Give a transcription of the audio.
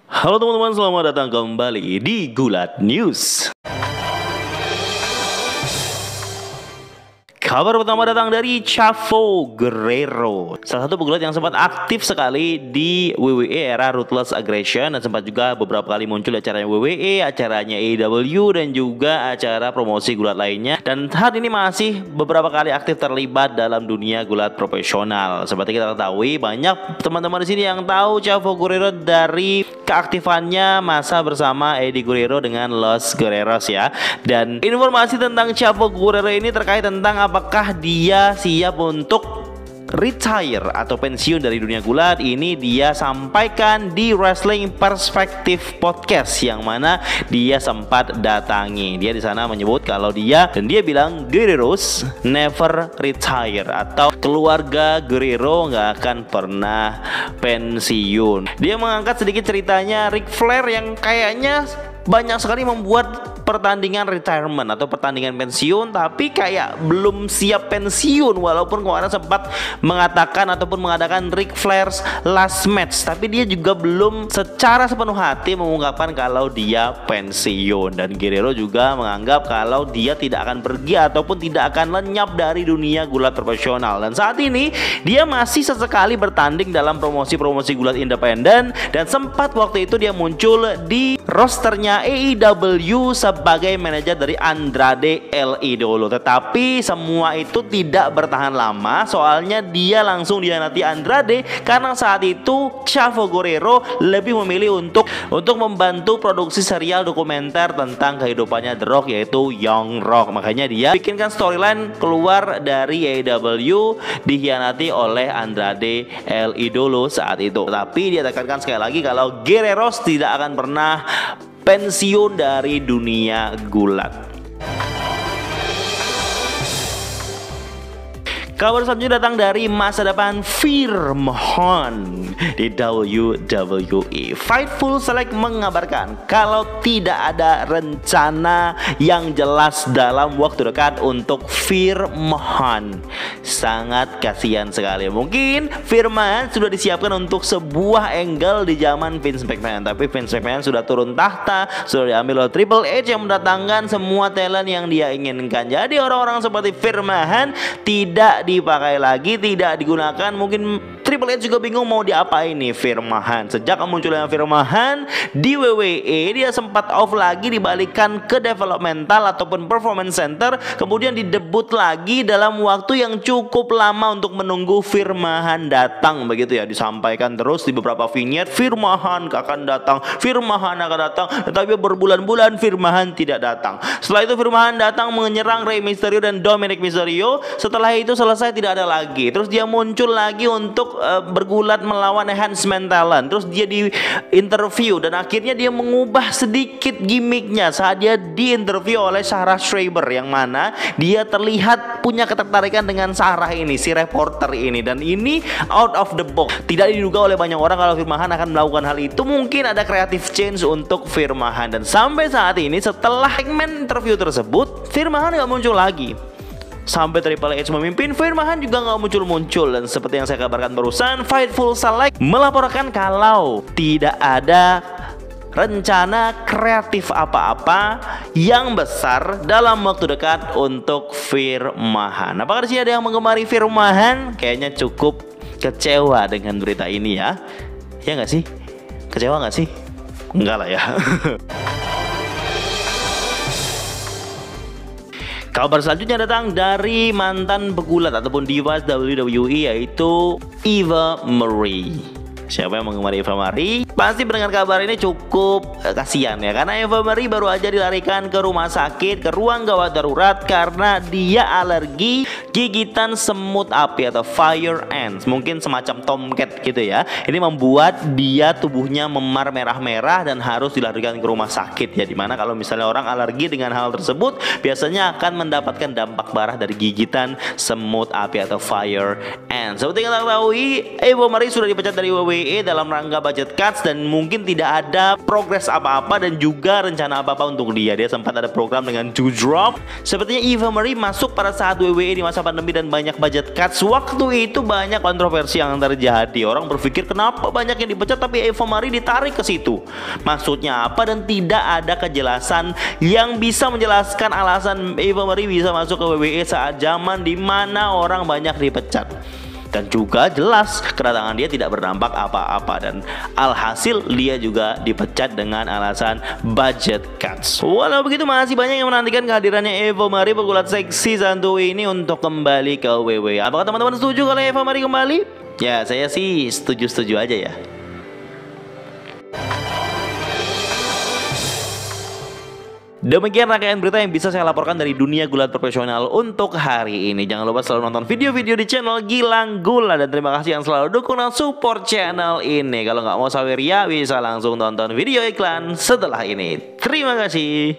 Halo teman-teman, selamat datang kembali di Gulat News. Kabar pertama datang dari Chavo Guerrero, salah satu pegulat yang sempat aktif sekali di WWE era Ruthless Aggression dan sempat juga beberapa kali muncul di acaranya WWE, acaranya AEW dan juga acara promosi gulat lainnya. Dan saat ini masih beberapa kali aktif terlibat dalam dunia gulat profesional. Seperti kita ketahui, banyak teman-teman di sini yang tahu Chavo Guerrero dari keaktifannya masa bersama Eddie Guerrero dengan Los Guerreros ya. Dan informasi tentang Chavo Guerrero ini terkait tentang apakah dia siap untuk retire atau pensiun dari dunia gulat, ini dia sampaikan di Wrestling Perspective Podcast yang mana dia sempat datangi. Dia di sana menyebut kalau dia bilang Guerreros never retire atau keluarga Guerrero nggak akan pernah pensiun. Dia mengangkat sedikit ceritanya Ric Flair yang kayaknya banyak sekali membuat pertandingan retirement atau pertandingan pensiun tapi kayak belum siap pensiun, walaupun kemarin sempat mengatakan ataupun mengadakan Ric Flair's last match, tapi dia juga belum secara sepenuh hati mengungkapkan kalau dia pensiun. Dan Guerrero juga menganggap kalau dia tidak akan pergi ataupun tidak akan lenyap dari dunia gulat profesional. Dan saat ini dia masih sesekali bertanding dalam promosi-promosi gulat independen dan sempat waktu itu dia muncul di rosternya AEW sebagai manajer dari Andrade El Idolo. Tetapi semua itu tidak bertahan lama, soalnya dia langsung dihianati Andrade karena saat itu Chavo Guerrero lebih memilih untuk membantu produksi serial dokumenter tentang kehidupannya The Rock, yaitu Young Rock. Makanya dia bikinkan storyline keluar dari AEW dihianati oleh Andrade El Idolo saat itu. Tapi dia tekankan sekali lagi kalau Guerrero tidak akan pernah pensiun dari dunia gulat. Kabar selanjutnya datang dari masa depan Veer Mahaan di WWE. Fightful Select mengabarkan kalau tidak ada rencana yang jelas dalam waktu dekat untuk Veer Mahaan. Sangat kasihan sekali. Mungkin Veer Mahaan sudah disiapkan untuk sebuah angle di zaman Vince McMahon, tapi Vince McMahon sudah turun tahta, sudah diambil oleh Triple H yang mendatangkan semua talent yang dia inginkan. Jadi orang-orang seperti Veer Mahaan tidak dipakai lagi, tidak digunakan. Mungkin Triple H juga bingung mau diapain nih Veer Mahaan. Sejak munculnya Veer Mahaan di WWE, dia sempat off lagi, dibalikan ke developmental ataupun performance center, kemudian didebut lagi dalam waktu yang cukup lama untuk menunggu Veer Mahaan datang, begitu ya. Disampaikan terus di beberapa vignette Veer Mahaan akan datang, Veer Mahaan akan datang, tetapi berbulan-bulan Veer Mahaan tidak datang. Setelah itu Veer Mahaan datang menyerang Rey Mysterio dan Dominic Mysterio. Setelah itu selesai, tidak ada lagi. Terus dia muncul lagi untuk bergulat melawan enhancement talent. Terus dia di interview dan akhirnya dia mengubah sedikit gimmicknya saat dia di interview oleh Sarah Schreiber, yang mana dia terlihat punya ketertarikan dengan Sarah ini, si reporter ini. Dan ini out of the box, tidak diduga oleh banyak orang kalau Veer Mahaan akan melakukan hal itu. Mungkin ada creative change untuk Veer Mahaan. Dan sampai saat ini setelah segmen interview tersebut, Veer Mahaan gak muncul lagi. Sampai Triple H memimpin, Veer Mahaan juga nggak muncul-muncul. Dan seperti yang saya kabarkan barusan, Fightful Select melaporkan kalau tidak ada rencana kreatif apa-apa yang besar dalam waktu dekat untuk Veer Mahaan. Apakah di sini ada yang menggemari Veer Mahaan? Kayaknya cukup kecewa dengan berita ini ya. Ya nggak sih? Kecewa nggak sih? Enggak lah ya. Kabar selanjutnya datang dari mantan pegulat ataupun diva WWE, yaitu Eva Marie. Siapa yang menggemari Eva Marie? Pasti mendengar kabar ini cukup kasihan ya, karena Eva Marie baru aja dilarikan ke rumah sakit, ke ruang gawat darurat karena dia alergi gigitan semut api atau fire ants, mungkin semacam tomcat gitu ya. Ini membuat dia tubuhnya memar merah-merah dan harus dilarikan ke rumah sakit ya. Dimana kalau misalnya orang alergi dengan hal tersebut biasanya akan mendapatkan dampak parah dari gigitan semut api atau fire ants. Seperti yang kita ketahui, Eva Marie sudah dipecat dari WWE dalam rangka budget cuts dan mungkin tidak ada progres apa-apa dan juga rencana apa-apa untuk dia. Dia sempat ada program dengan Doudrop. Sepertinya Eva Marie masuk pada saat WWE di masa pandemi dan banyak budget cuts, waktu itu banyak kontroversi yang terjadi. Orang berpikir kenapa banyak yang dipecat tapi Eva Marie ditarik ke situ. Maksudnya apa, dan tidak ada kejelasan yang bisa menjelaskan alasan Eva Marie bisa masuk ke WWE saat zaman dimana orang banyak dipecat. Dan juga jelas kedatangan dia tidak berdampak apa-apa, dan alhasil dia juga dipecat dengan alasan budget cuts. Walau begitu masih banyak yang menantikan kehadirannya Eva Marie, pegulat seksi satu ini untuk kembali ke WWE. Apakah teman-teman setuju kalau Eva Marie kembali? Ya saya sih setuju-setuju aja ya. Demikian rangkaian berita yang bisa saya laporkan dari dunia gulat profesional untuk hari ini. Jangan lupa selalu nonton video-video di channel Gilang Gula, dan terima kasih yang selalu dukung dan support channel ini. Kalau nggak mau saweria bisa langsung tonton video iklan setelah ini. Terima kasih.